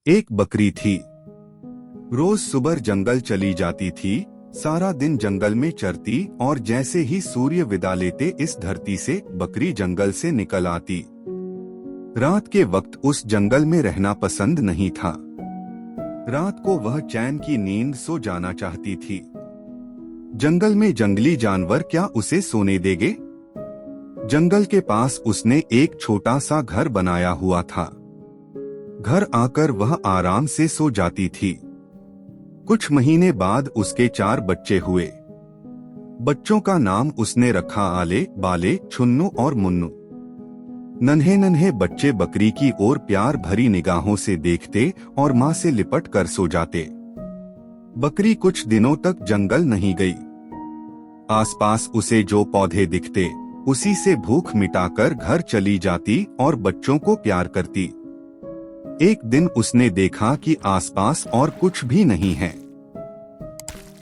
एक बकरी थी। रोज सुबह जंगल चली जाती थी, सारा दिन जंगल में चरती और जैसे ही सूर्य विदा लेते इस धरती से बकरी जंगल से निकल आती। रात के वक्त उस जंगल में रहना पसंद नहीं था। रात को वह चैन की नींद सो जाना चाहती थी। जंगल में जंगली जानवर क्या उसे सोने देंगे? जंगल के पास उसने एक छोटा सा घर बनाया हुआ था। घर आकर वह आराम से सो जाती थी। कुछ महीने बाद उसके 4 बच्चे हुए। बच्चों का नाम उसने रखा आले, बाले, छुन्नू और मुन्नू। नन्हे नन्हे बच्चे बकरी की ओर प्यार भरी निगाहों से देखते और मां से लिपट कर सो जाते। बकरी कुछ दिनों तक जंगल नहीं गई। आसपास उसे जो पौधे दिखते उसी से भूख मिटाकर घर चली जाती और बच्चों को प्यार करती। एक दिन उसने देखा कि आसपास और कुछ भी नहीं है।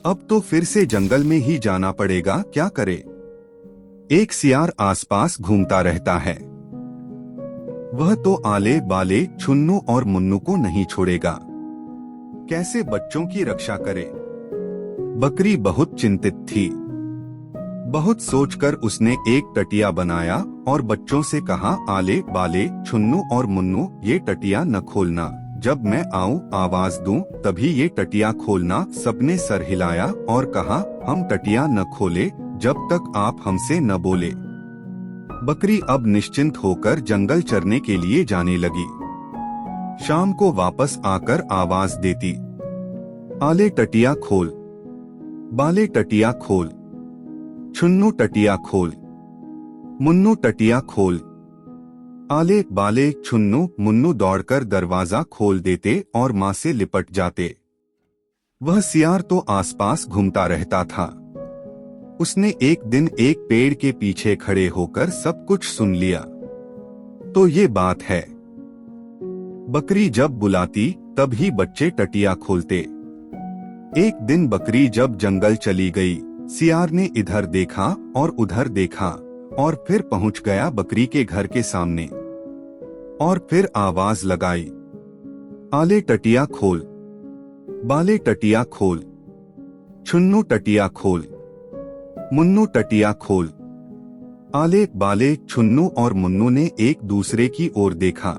अब तो फिर से जंगल में ही जाना पड़ेगा, क्या करे? एक सियार आसपास घूमता रहता है। वह तो आले, बाले, छुन्नू और मुन्नू को नहीं छोड़ेगा। कैसे बच्चों की रक्षा करे? बकरी बहुत चिंतित थी। बहुत सोचकर उसने एक टटिया बनाया और बच्चों से कहा, आले, बाले, छुन्नू और मुन्नू, ये टटिया न खोलना। जब मैं आऊं आवाज दूं तभी ये टटिया खोलना। सबने सर हिलाया और कहा, हम टटिया न खोले जब तक आप हमसे न बोले। बकरी अब निश्चिंत होकर जंगल चरने के लिए जाने लगी। शाम को वापस आकर आवाज देती, आले टटिया खोल, बाले टटिया खोल, छुन्नू टटिया खोल, मुन्नू टटिया खोल। आले, बाले, छुन्नू, मुन्नू दौड़कर दरवाजा खोल देते और मां से लिपट जाते। वह सियार तो आसपास घूमता रहता था। उसने एक दिन एक पेड़ के पीछे खड़े होकर सब कुछ सुन लिया। तो ये बात है। बकरी जब बुलाती तब ही बच्चे टटिया खोलते। एक दिन बकरी जब जंगल चली गई, सियार ने इधर देखा और उधर देखा और फिर पहुंच गया बकरी के घर के सामने और फिर आवाज लगाई, आले टटिया खोल, बाले टटिया खोल, छुन्नू टटिया खोल, मुन्नू टटिया खोल। आले, बाले, छुन्नू और मुन्नू ने एक दूसरे की ओर देखा।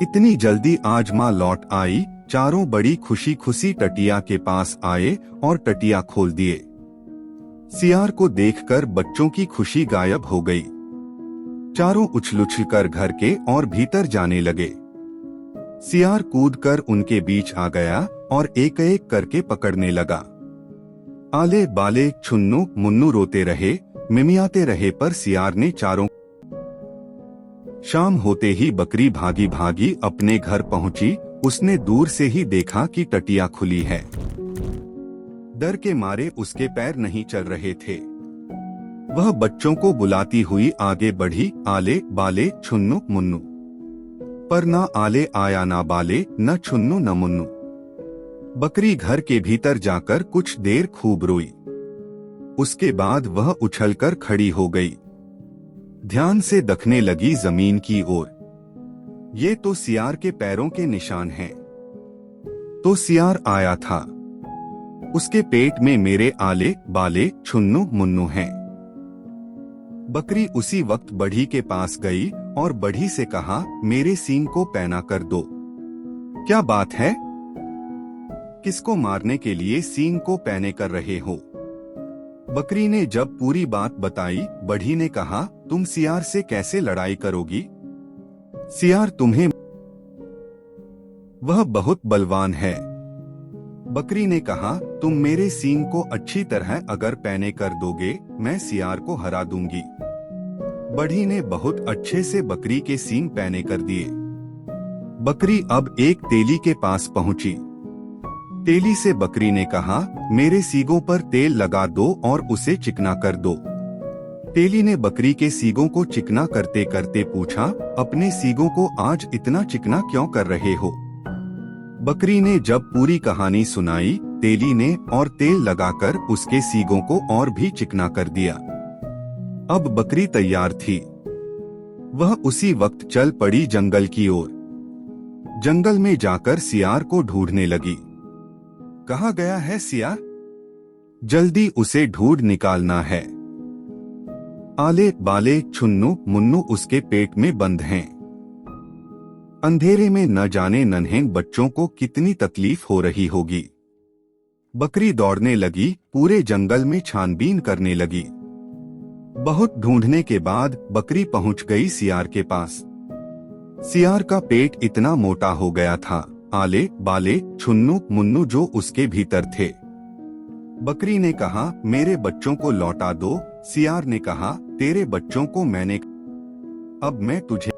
इतनी जल्दी आज मां लौट आई। चारों बड़ी खुशी खुशी टटिया के पास आए और टटिया खोल दिए। सियार को देखकर बच्चों की खुशी गायब हो गई। चारों उछल-उछलकर घर के और भीतर जाने लगे। सियार कूदकर उनके बीच आ गया और एक एक करके पकड़ने लगा। आले, बाले, छुन्नू, मुन्नू रोते रहे, मिमियाते रहे पर सियार ने चारों। शाम होते ही बकरी भागी भागी अपने घर पहुंची। उसने दूर से ही देखा कि टटिया खुली है। डर के मारे उसके पैर नहीं चल रहे थे। वह बच्चों को बुलाती हुई आगे बढ़ी, आले, बाले, छुन्नू, मुन्नू। पर ना आले आया, ना बाले, न छुन्नू, न मुन्नू। बकरी घर के भीतर जाकर कुछ देर खूब रोई। उसके बाद वह उछलकर खड़ी हो गई। ध्यान से देखने लगी जमीन की ओर। ये तो सियार के पैरों के निशान हैं। तो सियार आया था। उसके पेट में मेरे आले, बाले, छुन्नू, मुन्नू हैं। बकरी उसी वक्त बढ़ी के पास गई और बढ़ी से कहा, मेरे सींग को पैना कर दो। क्या बात है? किसको मारने के लिए सींग को पैने कर रहे हो? बकरी ने जब पूरी बात बताई, बढ़ी ने कहा, तुम सियार से कैसे लड़ाई करोगी? सियार तुम्हें, वह बहुत बलवान है। बकरी ने कहा, तुम मेरे सींग को अच्छी तरह अगर पैने कर दोगे, मैं सियार को हरा दूंगी। बढ़ी ने बहुत अच्छे से बकरी के सींग पैने कर दिए। बकरी अब एक तेली के पास पहुंची। तेली से बकरी ने कहा, मेरे सींगों पर तेल लगा दो और उसे चिकना कर दो। तेली ने बकरी के सींगों को चिकना करते करते पूछा, अपने सींगों को आज इतना चिकना क्यों कर रहे हो? बकरी ने जब पूरी कहानी सुनाई, तेली ने और तेल लगाकर उसके सींगों को और भी चिकना कर दिया। अब बकरी तैयार थी। वह उसी वक्त चल पड़ी जंगल की ओर। जंगल में जाकर सियार को ढूंढने लगी। कहाँ गया है सियार? जल्दी उसे ढूंढ निकालना है। आले बाले छुन्नू मुन्नू उसके पेट में बंद हैं। अंधेरे में न जाने नन्हे बच्चों को कितनी तकलीफ हो रही होगी। बकरी दौड़ने लगी, पूरे जंगल में छानबीन करने लगी। बहुत ढूंढने के बाद बकरी पहुंच गई सियार के पास। सियार का पेट इतना मोटा हो गया था, आले बाले छुन्नू मुन्नू जो उसके भीतर थे। बकरी ने कहा, मेरे बच्चों को लौटा दो। सियार ने कहा, तेरे बच्चों को मैंने, अब मैं तुझे।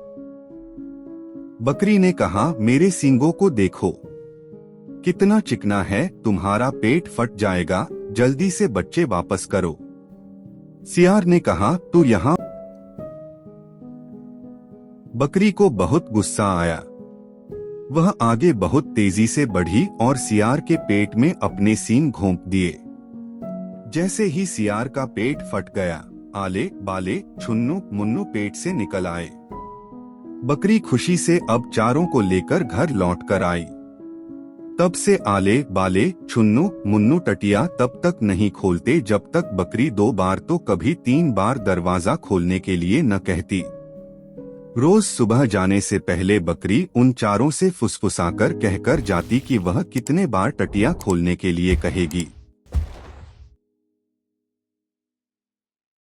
बकरी ने कहा, मेरे सींगों को देखो, कितना चिकना है, तुम्हारा पेट फट जाएगा, जल्दी से बच्चे वापस करो। सियार ने कहा, तू यहाँ। बकरी को बहुत गुस्सा आया। वह आगे बहुत तेजी से बढ़ी और सियार के पेट में अपने सींग घोंप दिए। जैसे ही सियार का पेट फट गया, आले बाले छुन्नू मुन्नू पेट से निकल आए। बकरी खुशी से अब चारों को लेकर घर लौट कर आई। तब से आले बाले छुन्नू मुन्नू टटिया तब तक नहीं खोलते जब तक बकरी 2 बार तो कभी 3 बार दरवाजा खोलने के लिए न कहती। रोज सुबह जाने से पहले बकरी उन चारों से फुसफुसाकर कहकर जाती कि वह कितने बार टटिया खोलने के लिए कहेगी।